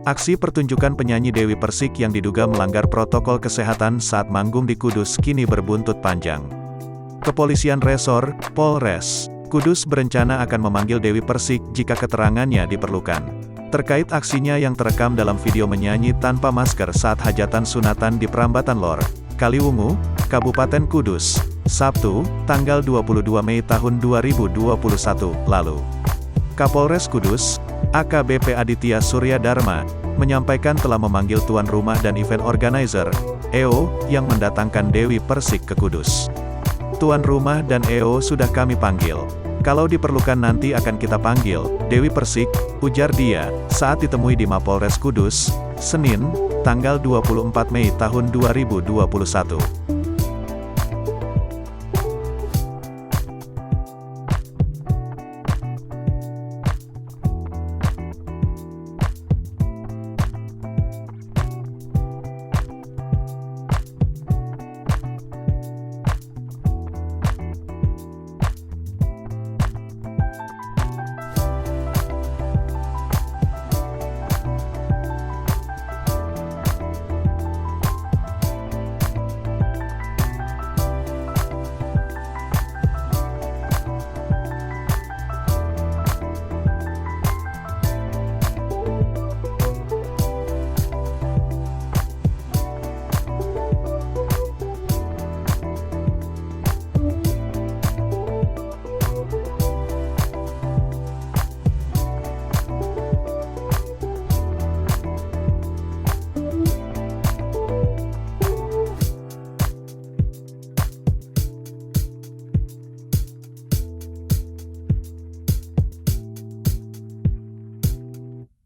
Aksi pertunjukan penyanyi Dewi Persik yang diduga melanggar protokol kesehatan saat manggung di Kudus kini berbuntut panjang. Kepolisian Resor, Polres Kudus berencana akan memanggil Dewi Persik jika keterangannya diperlukan. Terkait aksinya yang terekam dalam video menyanyi tanpa masker saat hajatan sunatan di Prambatan Lor, Kaliwungu, Kabupaten Kudus, Sabtu, tanggal 22 Mei tahun 2021 lalu. Kapolres Kudus, AKBP Aditya Surya Dharma, menyampaikan telah memanggil tuan rumah dan event organizer, EO, yang mendatangkan Dewi Persik ke Kudus. Tuan rumah dan EO sudah kami panggil. Kalau diperlukan nanti akan kita panggil, Dewi Persik, ujar dia, saat ditemui di Mapolres Kudus, Senin, tanggal 24 Mei tahun 2021.